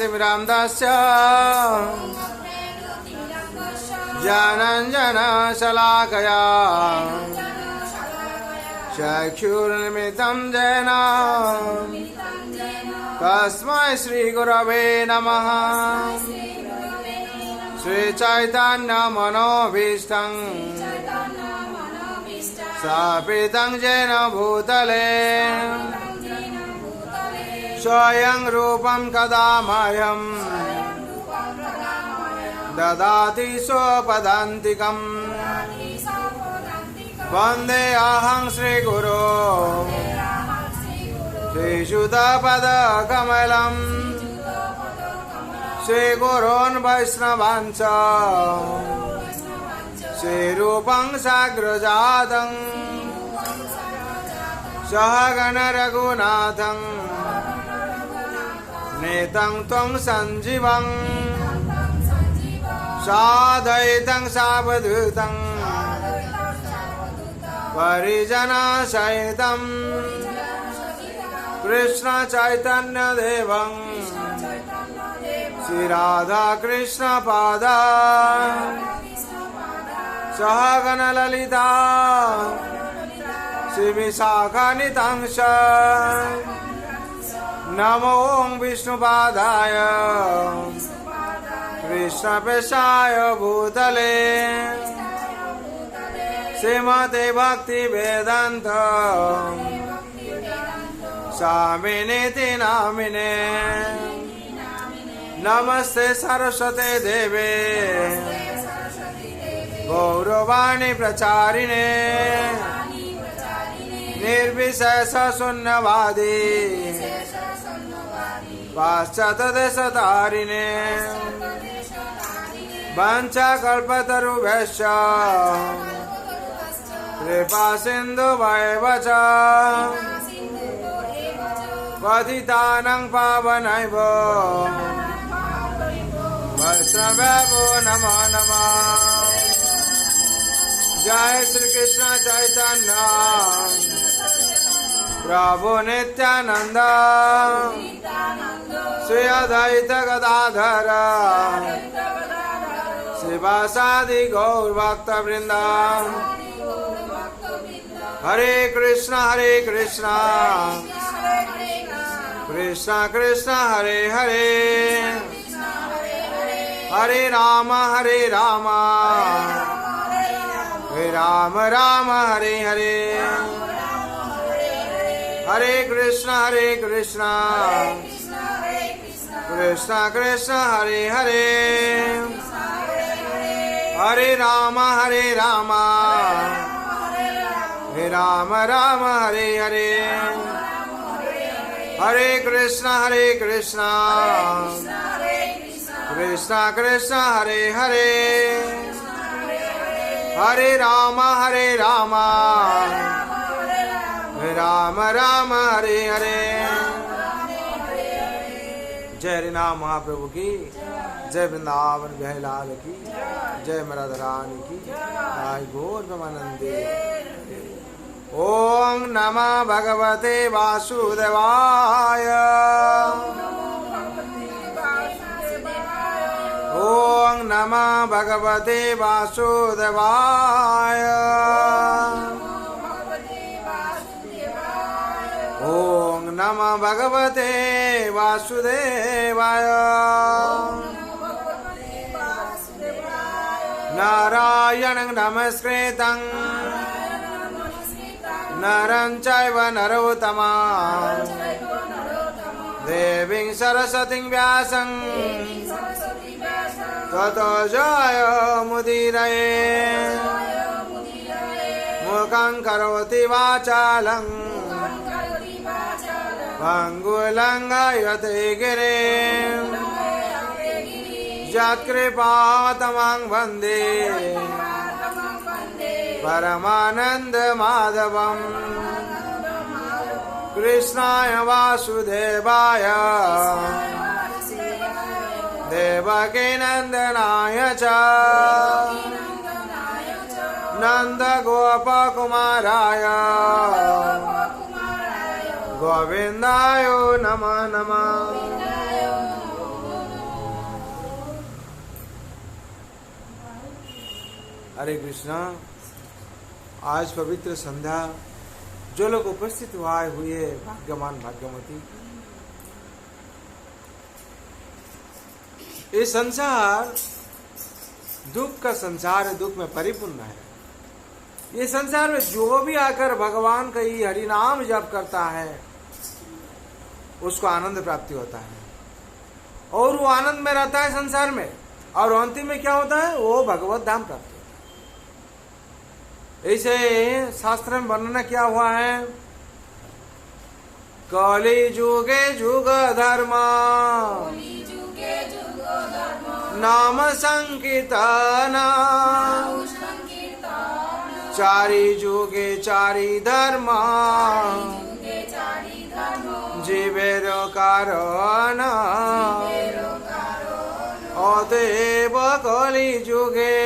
ज्ञानतिमिरान्धस्य ज्ञानाञ्जनशलाकया चक्षुरुन्मिलितं येन तस्मै श्रीगुरवे नमः। श्रीचैतन्यमनोभीष्टं स्थापितं येन भूतले स्वयं रूपं कदा मह्यं ददाति स्वपदान्तिकम्। वन्देऽहं श्रीगुरो श्रीयुतपदकमलं श्रीगुरोन् वैष्णवांश्च श्रीरूपं साग्रजातं सहगण रघुनाथं नेतं त्वं सञ्जीवं साद्वैतं सावधूतं परिजनसहितं कृष्ण चैतन्य देवं श्री राधा कृष्ण पादा सहगण ललिता श्री विशाखान्वितांश। नमो विष्णुपादाय कृष्णप्रेष्ठाय भूतले श्रीमते भक्तिवेदान्त स्वामिनेति नामिने। नमस्ते सरस्वते देवे गौरवाणी प्रचारिणे निर्विशेष शून्यवादी पाश्चात्यदेशतारिणे वंशकल्पतरुभ्यश्च कृपा सिन्धुभ्येव च पतितानां पावनेभ्यो वैष्णवेभ्यो नमो नमः। जय श्री कृष्ण चैतन्य प्रभु नित्यानंद श्री अद्वैत गदाधर श्रीवासादि गौर भक्त वृंद। हरे कृष्ण कृष्ण कृष्ण हरे हरे हरे राम हरे राम राम हरे हरे। हरे कृष्ण कृष्ण कृष्ण हरे हरे हरे राम राम हरे हरे। हरे कृष्ण कृष्ण कृष्ण हरे हरे हरे राम राम हरे हरे। जय हरिनाम महाप्रभु की जय, वृंदावन बिहारी लाल की जय, राधा रानी की जय, गौर प्रेमानंदे। ओम नमः भगवते वासुदेवाय ओम नमः भगवते वासुदेवाय ओम नमः भगवते वासुदेवाय। नारायणं नमस्कृतं नरं चैव नरोत्तमं देवीं सरस्वतीं व्यासं ततो जयमुदीरये। मूकं करोति वाचालं पङ्गुलङ्घयते गिरिं यत्कृपातमं वन्दे परमानंद माधवं। कृष्णाय वासुदेवाय देवकी नंदनाय च नंद गोपकुमाराय गोविंदाय नमः नमः। हरे कृष्णा। आज पवित्र संध्या जो लोग उपस्थित हुए भाग्यवान भाग्यवती। ये संसार दुख का संसार है, दुख में परिपूर्ण है। ये संसार में जो भी आकर भगवान का ही हरि नाम जप करता है उसको आनंद प्राप्ति होता है और वो आनंद में रहता है संसार में, और अंतिम में क्या होता है, वो भगवत धाम प्राप्त होता है। ऐसे शास्त्र में वर्णना क्या हुआ है, कलि जुगे जुग धर्म नाम संकीर्तन, चारि जुगे चारि धर्म जीवेर कारण, अतएव कलि जुगे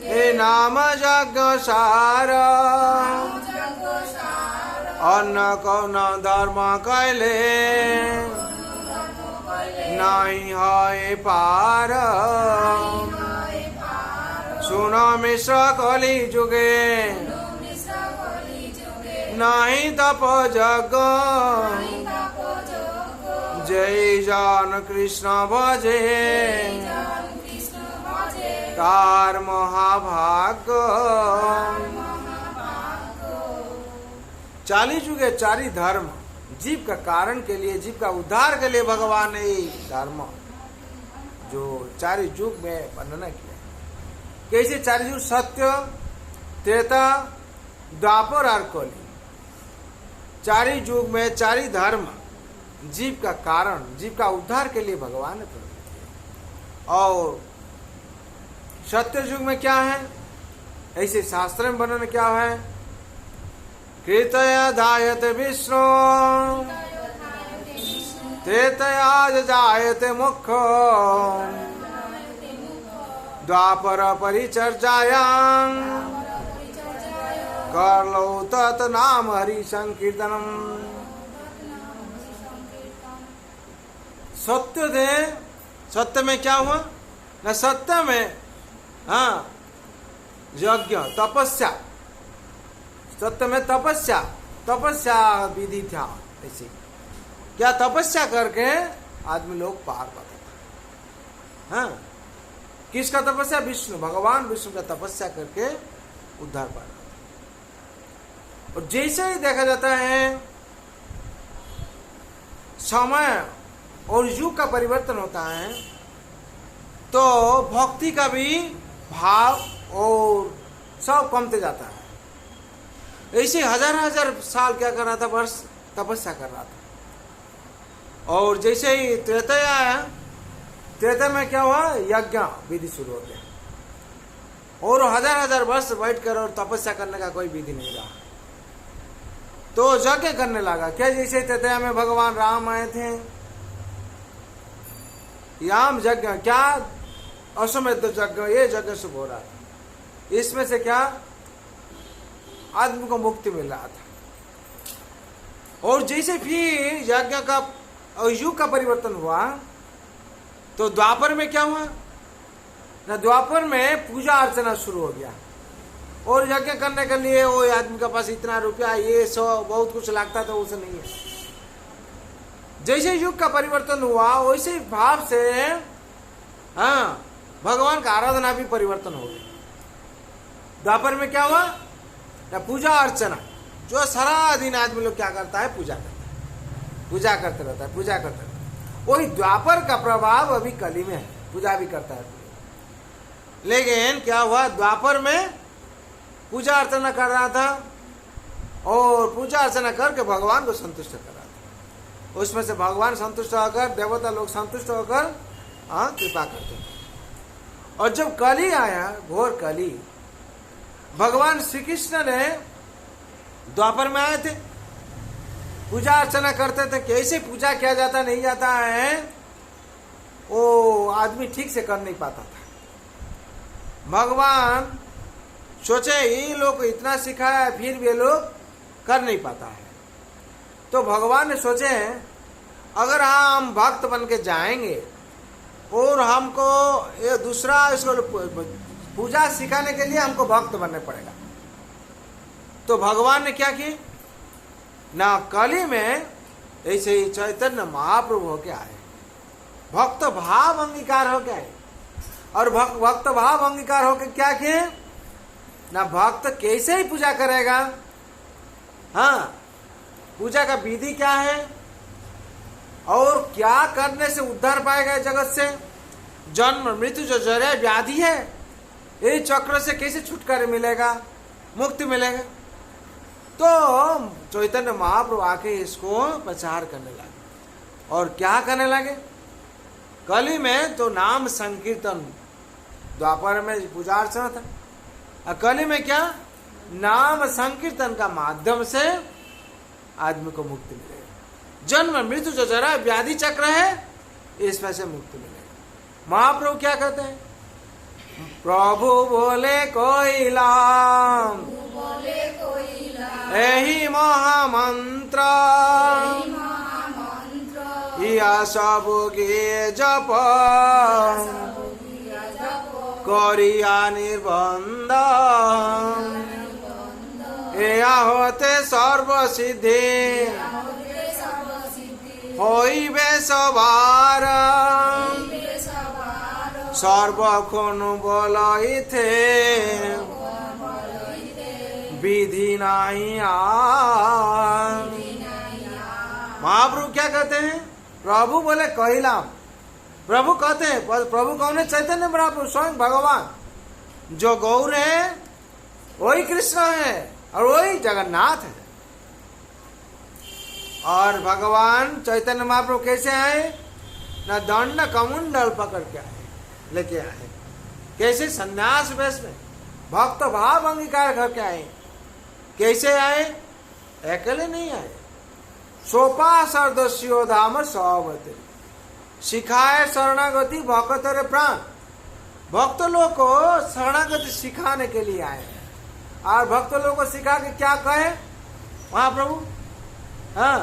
हे नाम यज्ञ सार, अन्न कौन धर्म कैले नहीं है पार, सुनो मिश्र कलि जुगे नहीं तप जग, जय जान कृष्ण भजे तार महाभाग्य। 40 जुगे चारि धर्म जीव का कारण के लिए, जीव का उद्धार के लिए भगवान ने धर्म जो 4 युग में वर्णना किया। कैसे 4 युग, सत्य, त्रेता, द्वापर और कलि। 4 युग में 4 धर्म जीव का कारण, जीव का उद्धार के लिए भगवान ने प्रकट किया। और सत्य युग में क्या है, ऐसे शास्त्र में वर्णन क्या है, कृतया धायते विष्णु त्रेतया जायते मुख्य, द्वापर परिचर्यायां करलो तत् नाम हरि संकीर्तनम। सत्य थे, सत्य में क्या हुआ न, सत्य में यज्ञ तपस्या, सत्य में तपस्या, तपस्या विधि था। ऐसे क्या तपस्या करके आदमी लोग पार पाते। हाँ, किसका तपस्या, विष्णु, भगवान विष्णु का तपस्या करके उद्धार पार। और जैसे ही देखा जाता है समय और युग का परिवर्तन होता है तो भक्ति का भी भाव और सब कमते जाता है। ऐसे हजार साल क्या कर रहा था, वर्ष तपस्या कर रहा था। और जैसे ही त्रेता आया, त्रेता में क्या हुआ, यज्ञ विधि शुरू हो गया और हजार वर्ष बैठ कर और तपस्या करने का कोई विधि नहीं रहा तो यज्ञ करने लगा। क्या, जैसे त्रेता में भगवान राम आए थे, याम यज्ञ, क्या अश्वमेध यज्ञ, ये यज्ञ शुभ हो रहा था। इसमें से क्या आदमी को मुक्ति मिल रहा था। और जैसे फिर यज्ञ का और युग का परिवर्तन हुआ तो द्वापर में क्या हुआ ना, द्वापर में पूजा अर्चना शुरू हो गया और यज्ञ करने के लिए वो आदमी के पास इतना रुपया, ये सब बहुत कुछ लगता था, उसे नहीं है। जैसे युग का परिवर्तन हुआ वैसे भाव से भगवान का आराधना भी परिवर्तन हो गई। द्वापर में क्या हुआ ना, पूजा अर्चना, जो सारा दिन आदमी लोग क्या करता है, पूजा करता है, पूजा करते रहता है, पूजा करते रहता है। वही द्वापर का प्रभाव अभी कली में है, पूजा भी करता है। लेकिन क्या हुआ, द्वापर में पूजा अर्चना कर रहा था और पूजा अर्चना करके भगवान को संतुष्ट कर रहा था। उसमें से भगवान संतुष्ट होकर, देवता लोग संतुष्ट होकर कृपा करते थे। और जब कली आया, घोर कली, भगवान श्री कृष्ण ने द्वापर में आए थे, पूजा अर्चना करते थे। कैसे पूजा किया जाता नहीं जाता है वो आदमी ठीक से कर नहीं पाता था। भगवान सोचे ये लोग इतना सिखाया फिर भी लोग कर नहीं पाता है, तो भगवान ने सोचे अगर हम भक्त बन के जाएंगे और हमको ये दूसरा इसको पूजा सिखाने के लिए हमको भक्त बनने पड़ेगा। तो भगवान ने क्या की ना, कली में ऐसे ही चैतन्य महाप्रभु होके आए, भक्त भाव अंगीकार होके आए। और भक्त भाव अंगीकार होके क्या किए ना, भक्त कैसे ही पूजा करेगा, हाँ, पूजा का विधि क्या है और क्या करने से उद्धार पाएगा जगत से, जन्म मृत्यु जो जरा व्याधि है, ये चक्र से कैसे छुटकारा मिलेगा, मुक्ति मिलेगा। तो चैतन्य महाप्रभु आके इसको प्रचार करने लगे। और क्या करने लगे, कली में तो नाम संकीर्तन, द्वापर में पूजा अर्चना था, और कली में क्या, नाम संकीर्तन का माध्यम से आदमी को मुक्ति मिलेगी। जन्म मृत्यु जो जरा व्याधि चक्र है, इसमें से मुक्ति मिलेगी। महाप्रभु क्या कहते हैं, प्रभु बोले कोइलाम यही महामंत्र, या सब गे जप करिया निर्बंध, या होते सर्व सिद्धि होइबे सवार, सर्वक्षण बोलइथे विधि नहीं आ। महाप्रभु क्या कहते हैं, प्रभु बोले कहिलाम, प्रभु कहते हैं, प्रभु कौन है, चैतन्य महाप्रभु स्वयं भगवान, जो गौर है वही कृष्ण है और वही जगन्नाथ है। और भगवान चैतन्य महाप्रभु कैसे आए ना, दंड कमुंडल पकड़ के आए, लेके आए, कैसे, सन्यास वेश में, भक्त भाव अंगीकार करके आए। कैसे आए, अकेले नहीं आए, सोपा सरदस्यो धाम सवते, सिखाए शरणागति भक्त रे प्राण, भक्त लोग को शरणागति सिखाने के लिए आए। और भक्त लोग को सिखा के क्या कहे वहां प्रभु, हाँ,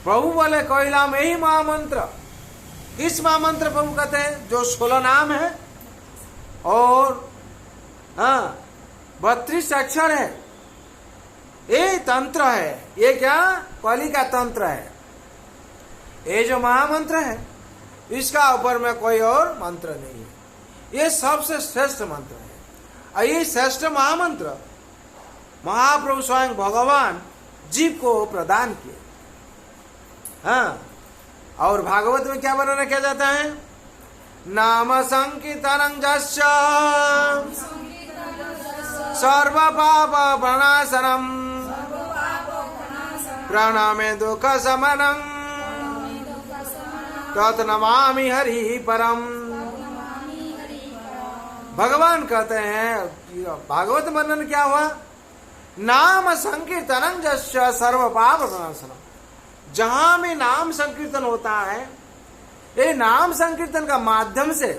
प्रभु बोले कोइलाम यही महामंत्र। किस महामंत्र प्रभु कहते हैं, जो 16 नाम है और हाँ 32 अक्षर है, ये तंत्र है, ये क्या, कली का तंत्र है। ये जो महामंत्र है, इसका ऊपर में कोई और मंत्र नहीं है, ये सबसे श्रेष्ठ मंत्र है। और ये श्रेष्ठ महामंत्र महाप्रभु स्वयं भगवान जीव को प्रदान किए। हाँ, और भागवत में क्या वर्णन किया जाता है, नाम संकीर्तनं जस्य सर्व पाप प्रणाशनम प्रणामे दुख शमनम तत् नमामि हरि परम। भगवान कहते हैं, भागवत वर्णन क्या हुआ, नाम संकीर्तनं जस्य सर्व पाप प्रणाशनम, जहां में नाम संकीर्तन होता है, ये नाम संकीर्तन का माध्यम से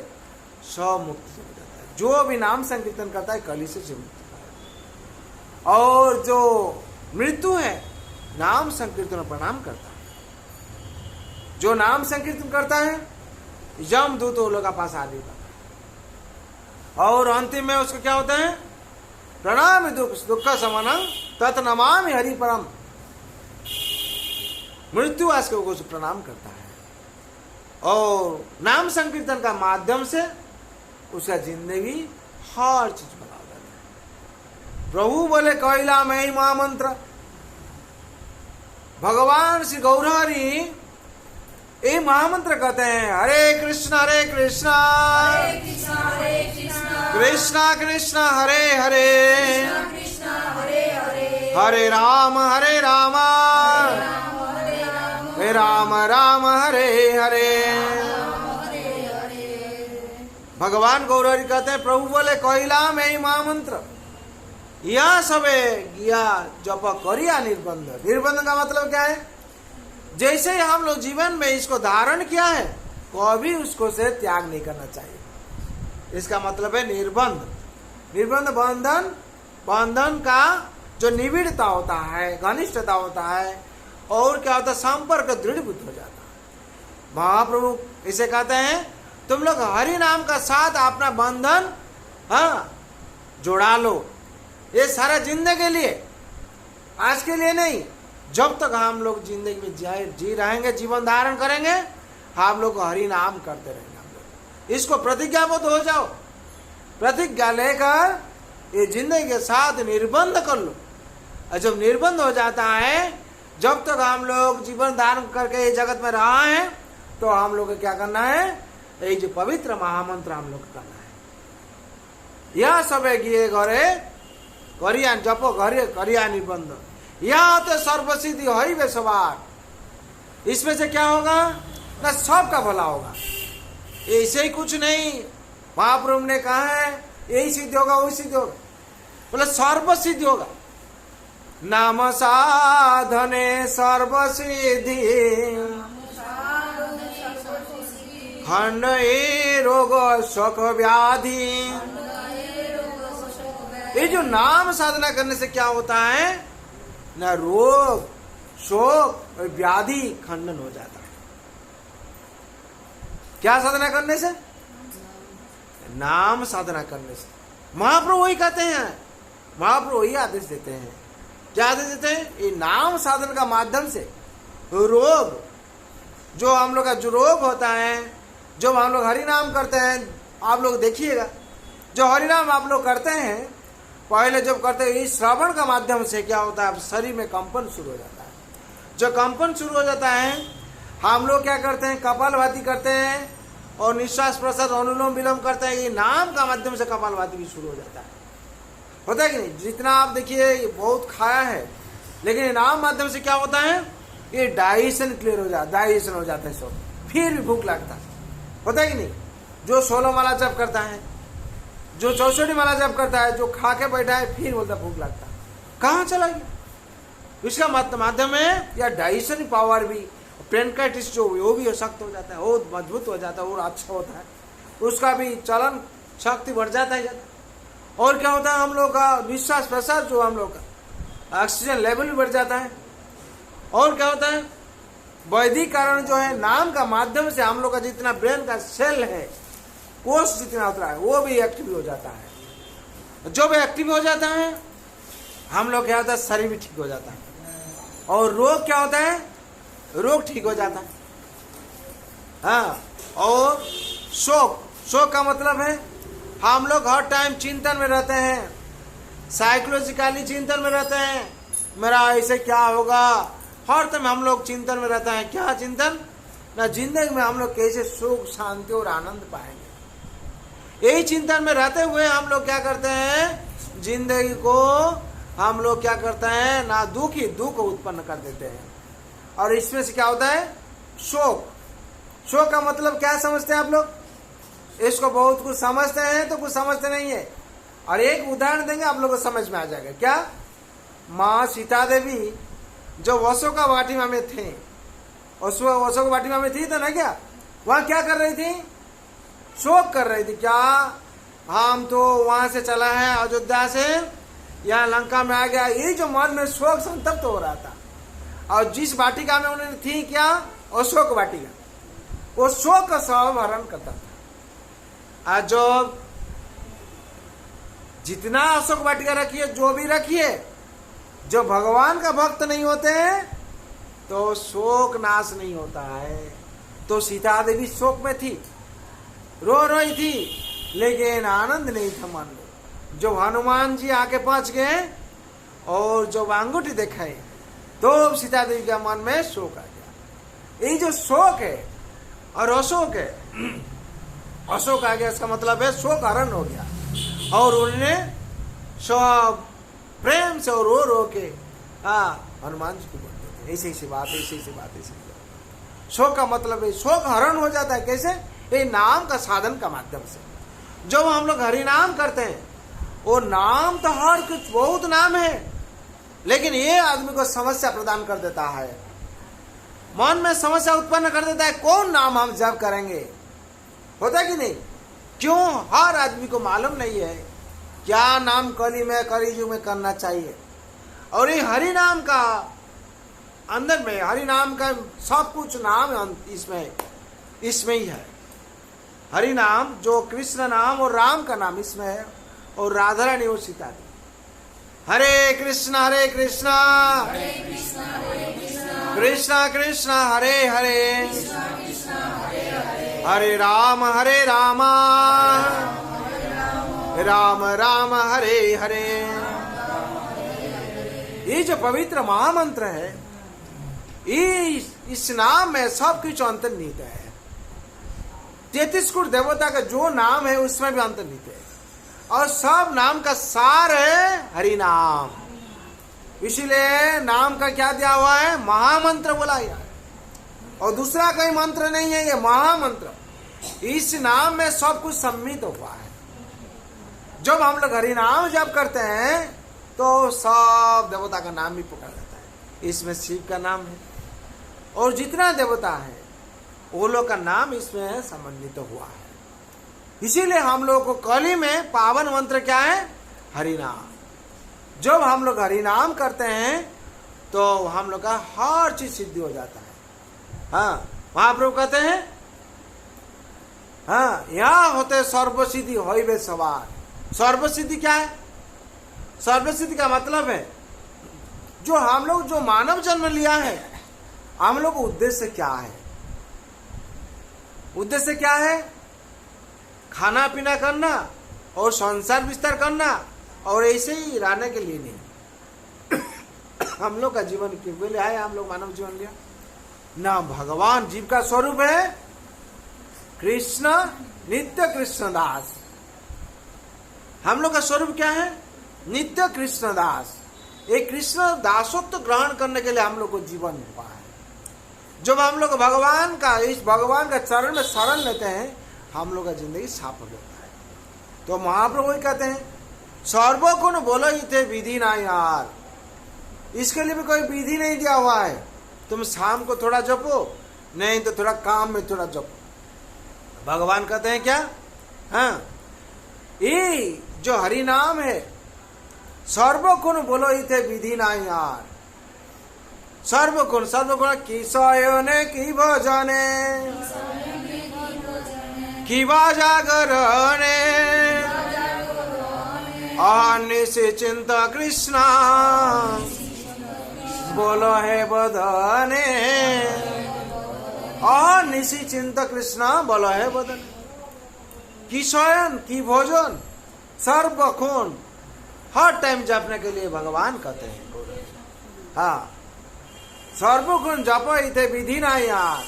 सब मुक्ति हो जाता है। जो भी नाम संकीर्तन करता है कली से मुक्ति पाता है। और जो मृत्यु है, नाम संकीर्तन प्रणाम करता है। जो नाम संकीर्तन करता है, यम दूत वो लोग का पास आ जाता है। और अंतिम में उसको क्या होता है, प्रणाम दुख शमनं तत् नमामि हरि परम, मृत्यु आज के को प्रणाम करता है। और नाम संकीर्तन का माध्यम से उसका जिंदगी हर चीज बना देता है। प्रभु बोले कैला में ही महामंत्र, भगवान श्री गौरहरि ये महामंत्र कहते हैं, हरे कृष्णा कृष्णा कृष्णा हरे हरे, हरे राम हरे राम राम हरे हरे। भगवान गौरहरि कहते हैं, प्रभु बोले कैला में ही महामंत्र, यह सबे गया जप करिया निर्बंध। निर्बंध का मतलब क्या है, जैसे ही हम लोग जीवन में इसको धारण किया है, कभी उसको से त्याग नहीं करना चाहिए। इसका मतलब है निर्बंध। निर्बंध बंधन का जो निविड़ता होता है, घनिष्ठता होता है, और क्या होता है, संपर्क दृढ़ीभूत हो जाता है। महाप्रभु इसे कहते हैं, तुम लोग हरि नाम का साथ अपना बंधन हाँ, जोड़ा लो। ये सारा जिंदगी के लिए, आज के लिए नहीं। जब तक हम लोग जिंदगी में जी रहेंगे, जीवन धारण करेंगे, हम लोग हरि नाम करते रहेंगे। हम लोग इसको प्रतिज्ञाबद्ध हो जाओ, प्रतिज्ञा लेकर ये जिंदगी के साथ निर्बंध कर लो। और जब निर्बंध हो जाता है, जब तक हम लोग जीवन धारण करके ये जगत में रहा है, तो हम लोग को क्या करना है, ये जो पवित्र महामंत्र हम लोग को करना है। यह सब गिए घरे करिया जपो, घरे करिया निबंध, यह तो सर्वसिद्धि हरि वे सवार। इसमें से क्या होगा ना, सबका भला होगा। ऐसे ही कुछ नहीं, महाप्रभु ने कहा है यही सिद्ध होगा, वही सिद्ध होगा, बोले सर्वसिद्धि होगा। नाम साधने सर्वसिद्धि, खंड ए रोग शोक व्याधि। ये जो नाम साधना करने से क्या होता है ना, रोग शोक और व्याधि खंडन हो जाता है। क्या साधना करने से? नाम साधना करने से। महाप्रभु वही कहते हैं, महाप्रभु वही आदेश देते हैं। क्या आदेश देते हैं? ये नाम साधन का माध्यम से रोग, जो हम लोग का जो रोग होता है, जब हम लोग हरि नाम करते हैं, आप लोग देखिएगा, जो हरि नाम आप लोग करते हैं, पहले जब करते हैं इस श्रवण का माध्यम से क्या होता है, शरीर में कंपन शुरू हो जाता है। जो कंपन शुरू हो जाता है, हम लोग क्या करते हैं, कपालभाति करते हैं और निश्वास प्रश्वास अनुलोम विलोम करते हैं। ये नाम का माध्यम से कपालभाति भी शुरू हो जाता है, होता है कि नहीं? जितना आप देखिए ये बहुत खाया है, लेकिन नाम माध्यम से क्या होता है, ये डाइजेशन क्लियर हो जाता, डाइजेशन हो जाता है सब, फिर भी भूख लगता है, होता है कि नहीं? जो 16 माला जप करता है, जो 64 माला जप करता है, जो खा के बैठा है, फिर बोलता भूख लगता है, कहाँ चला गया? इसका माध्यम है या डाइजेशन पावर भी, पेनकाइटिस जो वो भी सख्त हो जाता है, वो मजबूत हो जाता है और अच्छा होता है, उसका भी चलन शक्ति बढ़ जाता है। और क्या होता है, हम लोग का निश्वास प्रश्वास जो हम लोग का ऑक्सीजन लेवल भी बढ़ जाता है। और क्या होता है, वैदिक कारण जो है, नाम का माध्यम से हम लोग का जितना ब्रेन का सेल है, कोष जितना होता है, वो भी एक्टिव हो जाता है। जो भी एक्टिव हो जाता है, हम लोग क्या होता है, शरीर भी ठीक हो जाता है। और रोग क्या होता है, रोग ठीक हो जाता है। हाँ, और शोक का मतलब है हम लोग हर टाइम चिंतन में रहते हैं, साइकोलॉजिकली चिंतन में रहते हैं, मेरा ऐसे क्या होगा, हर टाइम हम लोग चिंतन में रहते हैं। क्या चिंतन ना, जिंदगी में हम लोग कैसे सुख शांति और आनंद पाएंगे, यही चिंतन में रहते हुए हम लोग क्या करते हैं, जिंदगी को हम लोग क्या करते हैं ना, दुख उत्पन्न कर देते हैं। और इसमें से क्या होता है, शोक का मतलब क्या समझते हैं आप लोग? इसको बहुत कुछ समझते हैं तो कुछ समझते नहीं है। और एक उदाहरण देंगे, आप लोगों को समझ में आ जाएगा। क्या? माँ सीता देवी जो अशोका वाटिका में थे, अशोक वाटिका में थी तो ना, क्या वहां क्या कर रही थी, शोक कर रही थी। क्या हम तो वहां से चला है अयोध्या से, यहाँ लंका में आ गया, ये जो मन में शोक संतप्त हो रहा था। और जिस वाटिका में उन्होंने थी, क्या, अशोक वाटिका, वो शोक का स्वभाव हरण करता था। आज जो जितना अशोक वाटिका रखिए, जो भी रखिए, जो भगवान का भक्त नहीं होते हैं तो शोक नाश नहीं होता है। तो सीता देवी शोक में थी, रो रही थी, लेकिन आनंद नहीं था मन में। जो हनुमान जी आके पहुंच गए और जो अंगूठी दिखाए, तो सीता देवी के मन में शोक आ गया। ये जो शोक है और अशोक है, अशोक आ गया, इसका मतलब है शोक हरण हो गया। और उन्होंने सब प्रेम से और रो के हनुमान जी को बोलते थे, ऐसी बात, ऐसी बात। शोक का मतलब है शोक हरण हो जाता है। कैसे? ये नाम का साधन का माध्यम से। जब हम लोग हरि नाम करते हैं, वो नाम तो हर कुछ बहुत नाम है, लेकिन ये आदमी को समस्या प्रदान कर देता है, मन में समस्या उत्पन्न कर देता है। कौन नाम हम जप करेंगे, होता कि नहीं? क्यों? हर आदमी को मालूम नहीं है क्या नाम कलियुग में करना चाहिए। और ये हरि नाम का अंदर में, हरि नाम का सब कुछ नाम इसमें ही है। हरि नाम जो कृष्ण नाम और राम का नाम इसमें है, और राधा रानी और सीता दी। हरे कृष्णा कृष्णा कृष्णा हरे हरे, हरे राम राम राम हरे हरे। ये जो पवित्र महामंत्र है, इस नाम में सब कुछ अंतर्निहित है। 33 कोटि देवता का जो नाम है उसमें भी अंतर्निहित है, और सब नाम का सार है हरि नाम। इसीलिए नाम का क्या दिया हुआ है? महामंत्र बोला गया है, और दूसरा कोई मंत्र नहीं है, ये महामंत्र। इस नाम में सब कुछ सम्मिलित हुआ है। जब हम लोग हरि नाम जप करते हैं तो सब देवता का नाम भी पुकारा जाता है। इसमें शिव का नाम है, और जितना देवता है वो लोग का नाम इसमें समन्वित हुआ है। इसीलिए हम लोग को कली में पावन मंत्र क्या है? हरि नाम। जब हम लोग हरि नाम करते हैं तो हम लोग का हर चीज सिद्धि हो जाता है। हाँ, महाप्रभु कहते हैं, हाँ, यहाँ होते सर्वसिद्धि होइबे सवार। सर्वसिद्धि क्या है? सर्वसिद्धि का मतलब है जो हम लोग जो मानव जन्म लिया है, हम लोग उद्देश्य क्या है? उद्देश्य क्या है? खाना पीना करना और संसार विस्तार करना, और ऐसे ही रहने के लिए नहीं। हम लोग का जीवन क्यों लिया है? हम लोग मानव जीवन लिया ना। भगवान जीव का स्वरूप है कृष्ण, नित्य कृष्ण दास। हम लोग का स्वरूप क्या है? नित्य कृष्ण दास। एक कृष्ण दासत्व ग्रहण करने के लिए हम लोग को जीवन हुआ है। जब हम लोग भगवान का, इस भगवान का चरण में शरण लेते हैं, हम लोग का जिंदगी सफल होता है। तो महाप्रभु ही कहते हैं, सर्वो गुण बोलो ही थे विधि ना यार। इसके लिए भी कोई विधि नहीं दिया हुआ है। तुम शाम को थोड़ा जपो, नहीं तो थोड़ा काम में थोड़ा जपो। भगवान कहते हैं क्या? हाँ, ये जो हरि नाम है, सर्वगुण बोलो ही थे विधि ना यार। सर्वगुण की सयने की भजने की जागरणे अनिशि चिंत कृष्णा बोलो है बदने। अनिशि चिंत कृष्णा बोलो है बदने। की शयन की भोजन, सर्वगुण हर टाइम जपने के लिए भगवान कहते हैं। हाँ, सर्वगुण जप इथे विधि ना यार,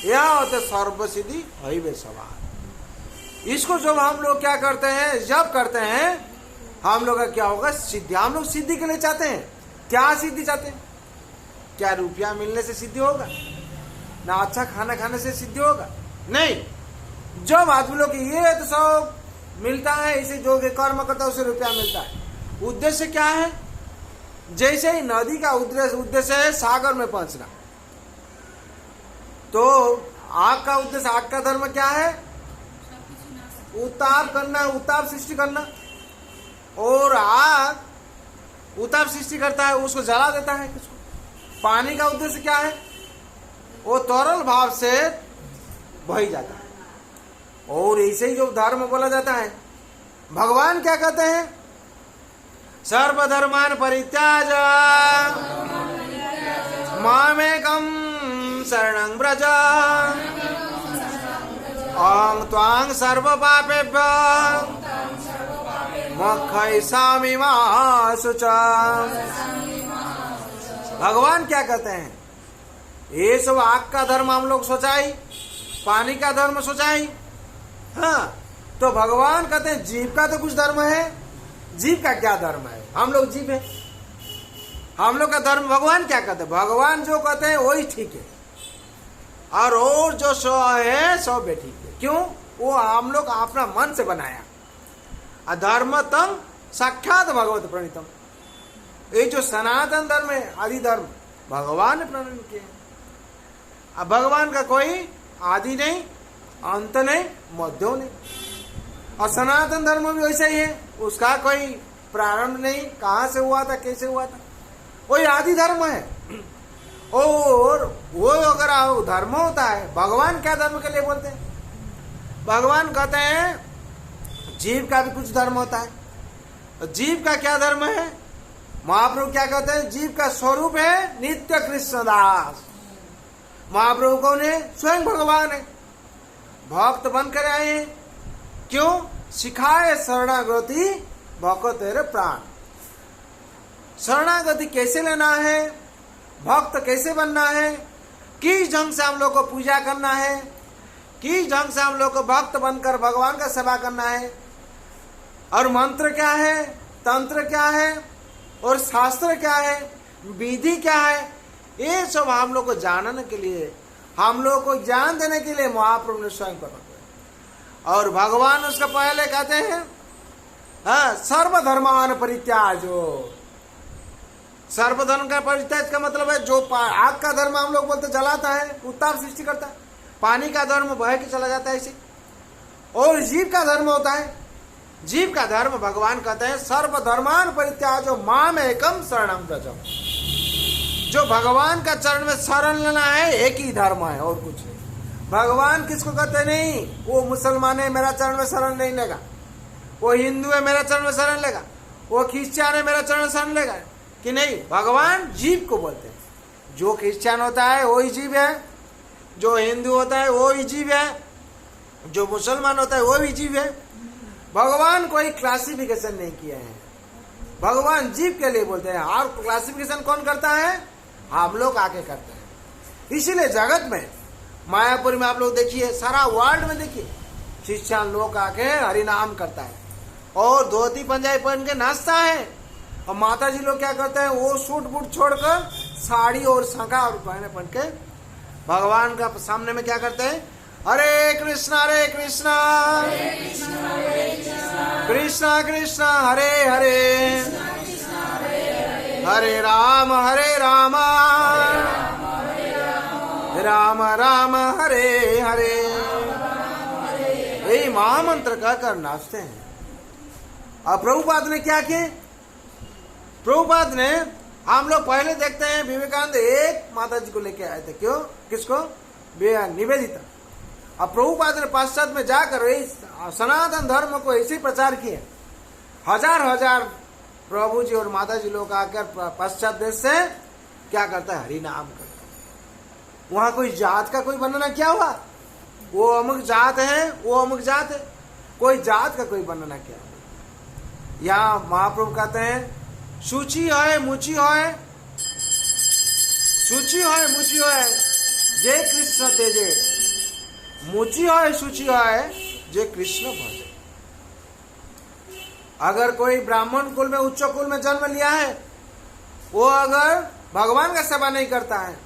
यह होते सर्व सिद्धि हईबे सवार। इसको जब हम लोग क्या करते हैं, जब करते हैं, हम लोग का क्या होगा? सिद्धि। हम लोग सिद्धि के लिए चाहते हैं। क्या सिद्धि चाहते हैं? क्या रुपया मिलने से सिद्धि होगा? ना अच्छा खाना खाने से सिद्धि होगा? नहीं। जब आदमी लोग ये तो सब मिलता है, इसे जो कर्म करता है उसे रुपया मिलता है। उद्देश्य क्या है? जैसे ही नदी का उद्देश्य है सागर में पहुंचना, तो आग का उद्देश्य, आग का धर्म क्या है? उताप करना, उताप सृष्टि करना। और आग उताप सृष्टि करता है, उसको जला देता है किसको। पानी का उद्देश्य क्या है? वो तरल भाव से बह जाता है। और ऐसे ही जो धर्म बोला जाता है, भगवान क्या कहते हैं? सर्वधर्मान परित्याज मामेकं शरणं व्रज अहं त्वां सर्व पापेभ्यः मोक्षयिष्यामि मा शुचम्। भगवान क्या कहते हैं? ये सब आग का धर्म हम लोग सोचाई, पानी का धर्म सोचाई। हाँ, तो भगवान कहते हैं जीव का तो कुछ धर्म है। जीव का क्या धर्म है? हम लोग जीव है। हम लोग का धर्म भगवान क्या कहते हैं? भगवान जो कहते हैं वही ठीक है, और जो सो है सो भी ठीक है। क्यों? वो हम लोग अपना मन से बनाया। अधर्मतम साक्षात भगवत प्रणीतम। ये जो सनातन धर्म है, आदि धर्म, भगवान ने प्रणयन किया। अब भगवान का कोई आदि नहीं, अंत नहीं, मध्य नहीं। और सनातन धर्म भी वैसा ही है, उसका कोई प्रारंभ नहीं, कहाँ से हुआ था, कैसे हुआ था, वही आदि धर्म है। और वो अगर धर्म होता है, भगवान क्या धर्म के लिए बोलते हैं? भगवान कहते हैं जीव का भी कुछ धर्म होता है। जीव का क्या धर्म है? महाप्रभु क्या कहते हैं? जीव का स्वरूप है नित्य कृष्ण दास। महाप्रभु कौन है? स्वयं भगवान है। भक्त बनकर आए हैं। क्यों? सिखाए शरणागति भक्त तेरे प्राण। शरणागति कैसे लेना है, भक्त कैसे बनना है, किस ढंग से हम लोग को पूजा करना है, किस ढंग से हम लोग को भक्त बनकर भगवान का सेवा करना है, और मंत्र क्या है, तंत्र क्या है, और शास्त्र क्या है, विधि क्या है, ये सब हम लोग को जानने के लिए, हम लोग को ज्ञान देने के लिए महाप्रभु ने स्वयं प्रकट हुए। और भगवान उसका पहले कहते हैं सर्वधर्मान परित्याजो। सर्वधर्म का परित्याग का मतलब है जो आग का धर्म हम लोग बोलते जलाता है, उत्ताप सृष्टि करता है, पानी का धर्म बह के चला जाता है इसे। और जीव का धर्म होता है, जीव का धर्म भगवान कहते हैं सर्वधर्मान परित्याजो माम एकम शरणम व्रजम। जो भगवान का चरण में शरण लेना है एक ही धर्म है और कुछ नहीं। भगवान किसको कहते नहीं? वो मुसलमान है मेरा चरण में शरण नहीं लेगा, वो हिंदू है मेरा चरण में शरण लेगा, वो क्रिश्चियन है मेरा चरण में शरण लेगा कि नहीं। भगवान जीव को बोलते हैं। जो क्रिश्चियन होता है वही जीव है, जो हिंदू होता है वो ही जीव है, जो मुसलमान होता है वो भी जीव है। भगवान कोई क्लासिफिकेशन नहीं किया है, भगवान जीव के लिए बोलते हैं। और क्लासिफिकेशन कौन करता है? हम लोग आके करते हैं। इसीलिए जगत में मायापुर में आप लोग देखिए, सारा वर्ल्ड में देखिए, क्रिश्चियन लोग आके हरि नाम करता है और धोती पंजाबी पहन के नाचता है। और माता जी लोग क्या करते हैं? वो सूट बूट छोड़कर साड़ी और शंखा और पहने पहन के भगवान का सामने में क्या करते हैं? हरे कृष्णा कृष्णा कृष्णा हरे हरे, हरे राम राम राम हरे हरे। यही महामंत्र कहकर नाचते हैं। और प्रभुपाद ने क्या किए? प्रभुपाद ने, हम लोग पहले देखते हैं विवेकानंद एक माता जी को लेके आए थे। क्यों? किसको? निवेदिता। अब प्रभुपाद ने पश्चात में जाकर सनातन धर्म को ऐसे प्रचार किए। हजार प्रभु जी और माता जी लोग आकर पश्चात देश से क्या करता है? हरि नाम करता है। वहां कोई जात का कोई वर्णना क्या हुआ? वो अमुक जात है, वो अमुक जात है, कोई जात का कोई वर्णना क्या हुआ? यहाँ महाप्रभु कहते हैं सूची है मुची है, सूची है मुची है जय कृष्ण तेजे, मुची है सूची है जय कृष्ण भजे। अगर कोई ब्राह्मण कुल में, उच्च कुल में जन्म लिया है, वो अगर भगवान का सेवा नहीं करता है,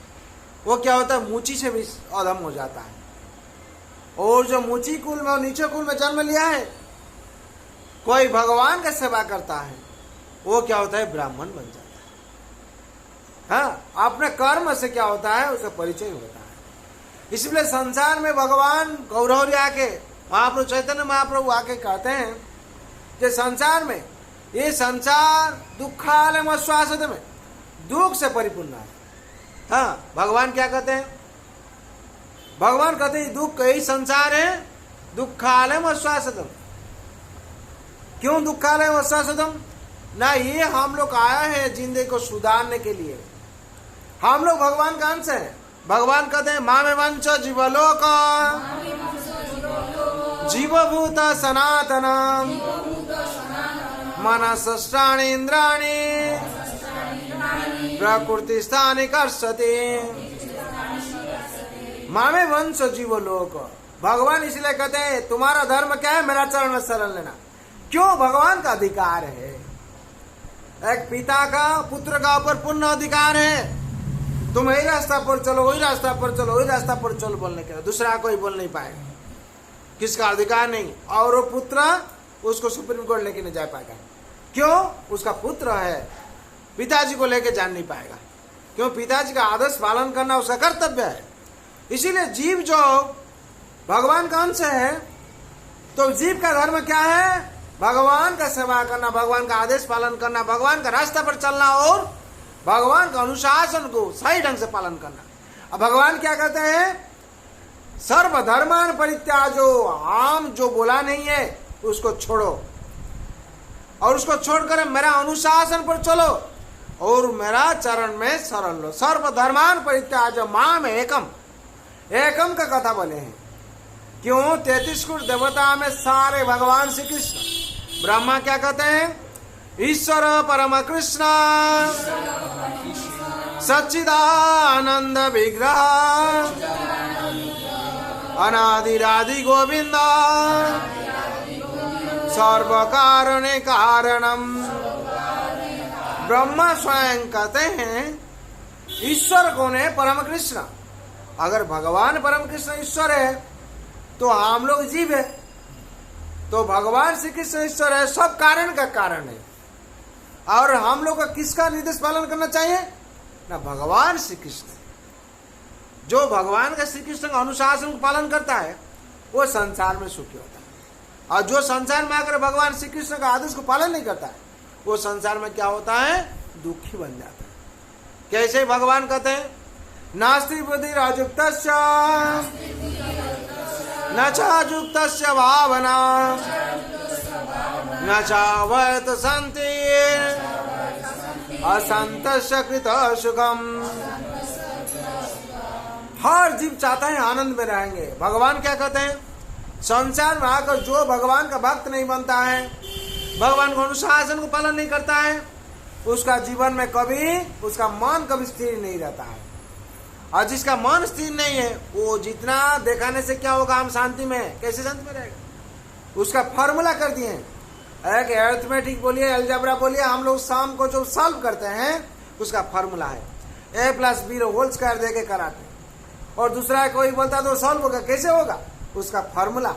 वो क्या होता है? मुची से भी अधम हो जाता है। और जो मुची कुल में और नीचे कुल में जन्म लिया है, कोई भगवान का सेवा करता है, वो क्या होता है? ब्राह्मण बन जाता है। हाँ, अपने कर्म से क्या होता है? उसका परिचय होता है। इसलिए संसार में भगवान गौरव आके, महाप्रभु चैतन्य महाप्रभु आके कहते हैं कि संसार में, ये संसार दुखालय आश्वासत में, दुख से परिपूर्ण है। हाँ, भगवान क्या कहते हैं? भगवान कहते हैं दुख यही संसार है, दुखालय आश्वासतम। क्यों दुखालय आश्वासतम? ना, ये हम लोग आया है जिंदगी को सुधारने के लिए। हम लोग भगवान का अंश है। भगवान कहते हैं मामे वंश जीवलोक जीवभूत सनातनम मनसष्टानि इंद्राणि प्रकृति स्थानि कर्षति। मामे वंश जीवलोक। भगवान इसलिए कहते हैं तुम्हारा धर्म क्या है? मेरा चरण में शरण लेना। क्यों? भगवान का अधिकार है। एक पिता का पुत्र का ऊपर पूर्ण अधिकार है। तुम यही रास्ता पर चलो, वही रास्ता पर चलो, वही रास्ता पर चलो बोलने के, दूसरा कोई बोल नहीं पाएगा। किसका अधिकार नहीं। और वो पुत्र उसको सुप्रीम कोर्ट लेके नहीं जा पाएगा। क्यों? उसका पुत्र है, पिताजी को लेके जान नहीं पाएगा। क्यों? पिताजी का आदर्श पालन करना उसका कर्तव्य है। इसीलिए जीव जो भगवान का अंश है, तो जीव का धर्म क्या है? भगवान का सेवा करना, भगवान का आदेश पालन करना, भगवान का रास्ता पर चलना और भगवान का अनुशासन को सही ढंग से पालन करना। अब भगवान क्या कहते हैं? सर्वधर्मान परित्याजो, आम जो बोला नहीं है उसको छोड़ो और उसको छोड़कर मेरा अनुशासन पर चलो और मेरा चरण में शरण लो। सर्वधर्मान परित्याजो माम एकम, एकम का कथा बोले हैं। क्यों? 33 कोटि देवता में सारे भगवान श्री कृष्ण। ब्रह्मा क्या कहते हैं? ईश्वर परम कृष्ण सच्चिदानंद विग्रह अनादिरादि गोविंद सर्व कारणे कारणम। ब्रह्मा स्वयं कहते हैं ईश्वर कौन है? परम कृष्ण। अगर भगवान परम कृष्ण ईश्वर है तो हम लोग जीव है, तो भगवान श्री कृष्ण ईश्वर है, सब कारण का कारण है। और हम लोग का किसका निर्देश पालन करना चाहिए? ना भगवान श्री कृष्ण। जो भगवान का श्री कृष्ण का अनुशासन का पालन करता है वो संसार में सुखी होता है, और जो संसार में आकर भगवान श्री कृष्ण का आदेश को पालन नहीं करता है वो संसार में क्या होता है? दुखी बन जाता है। कैसे भगवान कहते हैं नास्ति बुद्धि राजुक्तस्य न चाजुक्तस्य भावना न चावत संति असंतस्य कृत सुखम। हर जीव चाहता है आनंद में रहेंगे। भगवान क्या कहते हैं? संसार में आकर जो भगवान का भक्त नहीं बनता है, भगवान को अनुशासन को पालन नहीं करता है, उसका जीवन में कभी उसका मन कभी स्थिर नहीं रहता है। और जिसका मन स्थिर नहीं है वो जितना दिखाने से क्या होगा? हम शांति में, कैसे शांति में रहेगा? उसका फॉर्मूला कर दिए हैं, एक अरिथमेटिक बोलिए, अलजेब्रा बोलिए, हम लोग शाम को जो सॉल्व करते हैं उसका फॉर्मूला है a+b² दे के कराते हैं। और दूसरा कोई बोलता है तो सॉल्व होगा, कैसे होगा? उसका फॉर्मूला,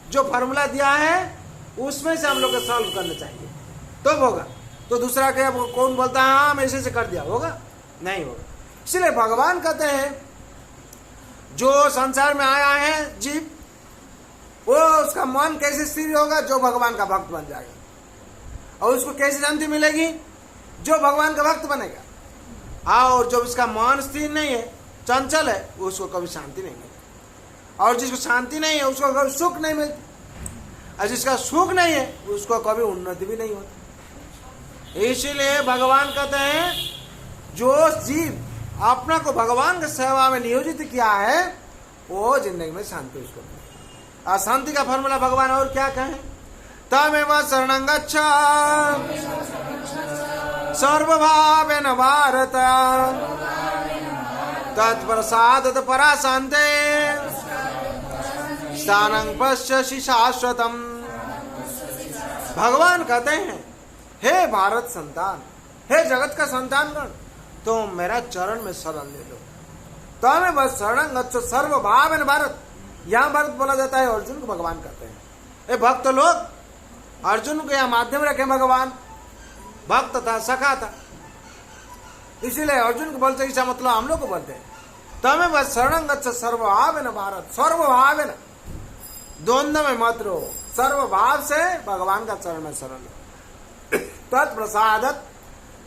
जो फॉर्मूला दिया है उसमें से हम लोग को सॉल्व करना चाहिए तो होगा। तो दूसरा क्या कौन बोलता है हाँ मैं ऐसे कर दिया, होगा? नहीं होगा। इसलिए भगवान कहते हैं जो संसार में आया है जीव, वो उसका मन कैसे स्थिर होगा? जो भगवान का भक्त बन जाएगा। और उसको कैसे शांति मिलेगी? जो भगवान का भक्त बनेगा। और जो इसका मन स्थिर नहीं है, चंचल है, उसको कभी शांति नहीं मिलती। और जिसको शांति नहीं है उसको कभी सुख नहीं मिलती, और जिसका सुख नहीं है उसको कभी उन्नति भी नहीं होती। इसीलिए भगवान कहते हैं जो जीव अपना को भगवान की सेवा में नियोजित किया है वो जिंदगी में शांति उसको मिले। और शांति का फॉर्मूला भगवान और क्या कहें? तमेव शरणं गच्छ सर्वभावेन भारत तत्प्रसादत परा शांते स्थानं पश्यसि शाश्वतम। भगवान कहते हैं हे भारत संतान, हे जगत का संतानगण, तो मेरा चरण में शरण ले लो। तो हमें बस शरण गच्छ सर्वभावेन भारत। यहाँ भारत बोला जाता है, अर्जुन को भगवान कहते हैं। ये भक्त लोग अर्जुन को यहाँ माध्यम रखे, भगवान भक्त था, सखा था, इसीलिए अर्जुन को बोलते, इसका मतलब हम लोग को बोलते हैं। तो हमें बस शरण गच्छ सर्वभावेन भारत, सर्वभावेन, द्वंद्व में मत रहो, सर्वभाव से भगवान का चरण में शरण लो। तत्प्रसादत,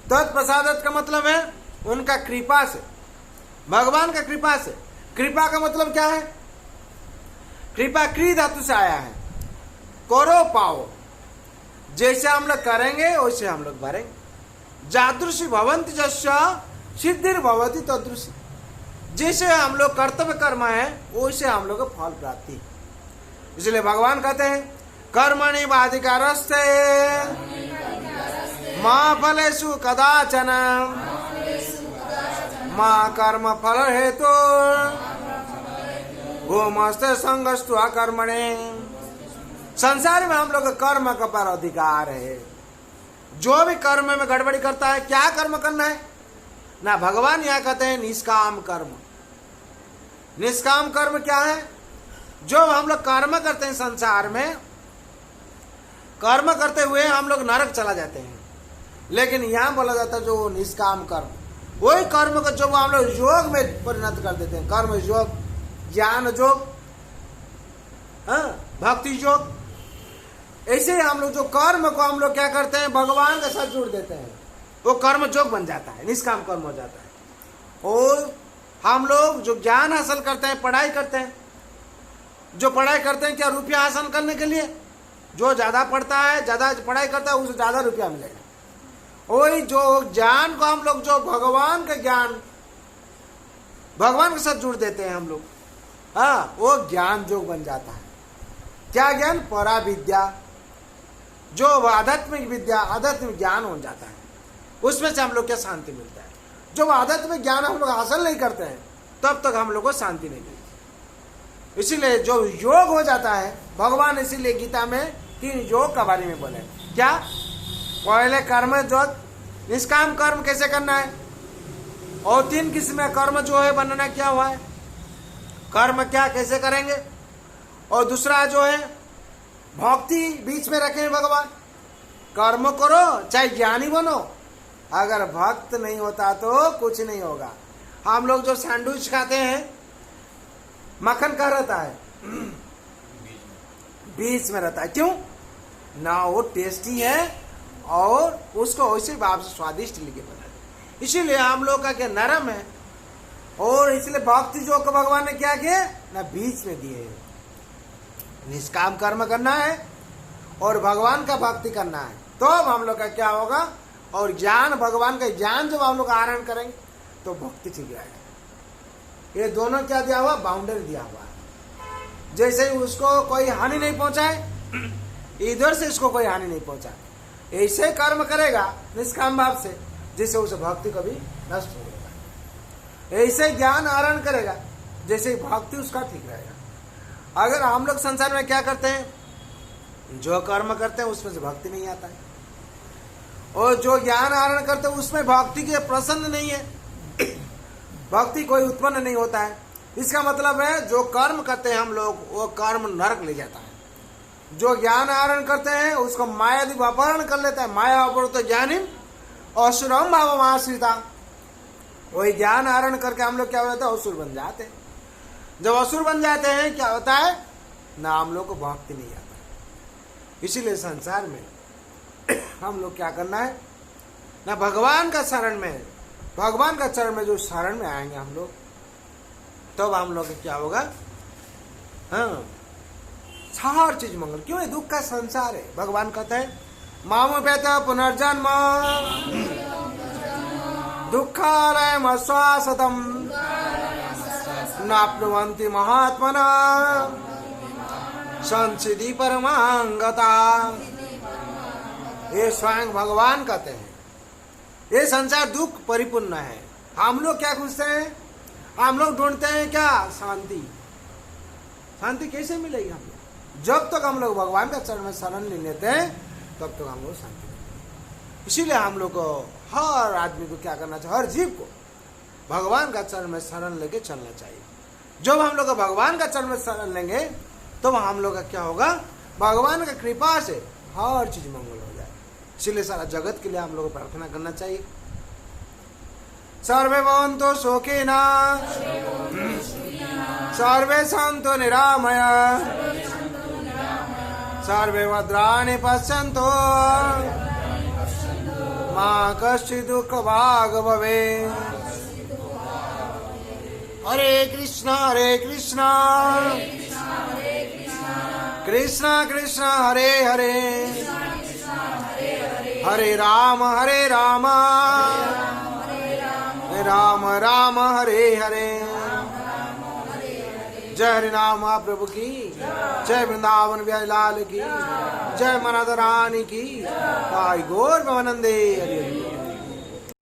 तत्प्रसादत का मतलब है उनका कृपा से, भगवान का कृपा से। कृपा का मतलब क्या है? कृपा क्री धातु से आया है, करो पाओ। जैसे हम लोग करेंगे वैसे हम लोग भरेंगे। जादृशी भवंति जस्य सिद्धिर भवति तदृशी। जैसे हम लोग कर्तव्य कर्म है वैसे हम लोग को फल प्राप्ति। इसलिए भगवान कहते हैं कर्मणि बाधिकारस्ते मां फलेषु कदाचन मां कर्म फल हेतु गोमस्ते संगस्तु अकर्मणे। संसार में हम लोग का कर्म का पर अधिकार है। जो भी कर्म में गड़बड़ी करता है, क्या कर्म करना है ना, भगवान यहाँ कहते हैं निष्काम कर्म। निष्काम कर्म क्या है? जो हम लोग कर्म करते हैं संसार में, कर्म करते हुए हम लोग नरक चला जाते हैं, लेकिन यहाँ बोला जाता है जो निष्काम कर्म, वही कर्म को जो हम लोग योग में परिणत कर देते हैं। कर्म योग, ज्ञान योग, भक्ति योग। ऐसे ही हम लोग जो कर्म को हम लोग क्या करते हैं, भगवान के साथ जोड़ देते हैं, वो कर्म योग बन जाता है, निष्काम कर्म हो जाता है। और हम लोग जो ज्ञान हासिल करते हैं, पढ़ाई करते हैं, जो पढ़ाई करते हैं क्या रुपया हासिल करने के लिए? जो ज्यादा पढ़ता है, ज्यादा पढ़ाई करता है, उसे ज्यादा रुपया मिलेगा। वही जो ज्ञान को हम लोग, जो भगवान का ज्ञान, भगवान के साथ जुड़ देते हैं हम लोग, हाँ, वो ज्ञान योग बन जाता है। क्या ज्ञान? परा विद्या, जो आध्यात्मिक विद्या, आध्यात्मिक ज्ञान हो जाता है। उसमें से हम लोग क्या शांति मिलता है। जो आध्यात्मिक ज्ञान हम लोग हासिल नहीं करते हैं, तब तक हम लोग को शांति नहीं मिलती। इसीलिए जो योग हो जाता है, भगवान इसीलिए गीता में 3 योग के बारे में बोले। क्या? पहले कर्म योग, निष्काम कर्म कैसे करना है, और 3 किस्म में कर्म जो है बनना क्या हुआ है, कर्म क्या कैसे करेंगे, और दूसरा जो है भक्ति बीच में रखें भगवान। कर्म करो चाहे ज्ञानी बनो, अगर भक्त नहीं होता तो कुछ नहीं होगा। हम लोग जो सैंडविच खाते हैं, मक्खन का रहता है, बीच में रहता है, क्यों ना? वो टेस्टी है और उसको वैसे भाव से स्वादिष्ट लिखे बना है। इसीलिए हम लोग का क्या नरम है, और इसलिए भक्ति जो को भगवान ने क्या किया ना, बीच में दिए। निष्काम कर्म करना है और भगवान का भक्ति करना है, तो हम लोग का क्या होगा, और ज्ञान, भगवान का ज्ञान जब हम लोग आहरण करेंगे तो भक्ति ठीक रहेगा। ये दोनों क्या दिया हुआ, बाउंड्री दिया हुआ है। जैसे ही उसको कोई हानि नहीं पहुंचाए, इधर से इसको कोई हानि नहीं पहुंचाए, ऐसे कर्म करेगा निष्काम भाव से, जिससे उसे भक्ति कभी नष्ट हो जाएगा। ऐसे ज्ञान आहरण करेगा जैसे भक्ति उसका ठीक रहेगा। अगर हम लोग संसार में क्या करते हैं, जो कर्म करते हैं उसमें से भक्ति नहीं आता है, और जो ज्ञान आहरण करते हैं उसमें भक्ति के प्रसन्न नहीं है, भक्ति कोई उत्पन्न नहीं होता है। इसका मतलब है जो कर्म करते हैं हम लोग, वो कर्म नरक ले जाता है। जो ज्ञान आहरण करते हैं उसको माया अपहरण कर लेता है। माया अपहृत ज्ञानिम असुरम भाव आश्रिता। वही ज्ञान आहरण करके हम लोग क्या हो जाता है, असुर बन जाते हैं। जब असुर बन जाते हैं क्या होता है ना, हम लोग को भक्ति नहीं आता। इसीलिए संसार में हम लोग क्या करना है ना, भगवान का शरण में, भगवान का चरण में जो शरण में आएंगे हम लोग, तब हम लोग क्या होगा, हाँ, हर चीज मंगल। क्यों? दुख का संसार है। भगवान कहते हैं मामो व्यथा पुनर्जन्म दुःखालयम शाश्वतम नाप्नुवन्ति महात्मना संसिद्धि परमांगता। ये स्वयं भगवान कहते हैं। ये संसार दुख परिपूर्ण है। हम लोग क्या खोजते हैं, हम लोग ढूंढते हैं क्या, शांति। शांति कैसे मिलेगी हम लोग? जब तक हम लोग भगवान का चरण में शरण ले लेते हैं, तब तक हम लोग शांति मिलेगी। इसीलिए हम लोग को, हर आदमी को क्या करना चाहिए, हर जीव को भगवान का चरण में शरण लेके चलना चाहिए। जब हम लोग भगवान का चरण में शरण लेंगे, तो हम लोग का क्या होगा, भगवान का कृपा से हर चीज मंगल हो जाए। इसलिए सारा जगत के लिए हम लोग को प्रार्थना करना चाहिए। सर्वे भवन्तु सुखिनः सर्वे सन्तु निरामया सर्वे भद्राणि पश्यन्तु मा कश्चित् दुःखभाग् भवेत्। हरे कृष्णा कृष्णा कृष्णा हरे हरे हरे राम राम राम हरे हरे। जय हरि नाम महाप्रभु की जय, वृंदावन बिहारी लाल की जय, मनोहर रानी की जय, गौर प्रेमानंदे हरि हरि।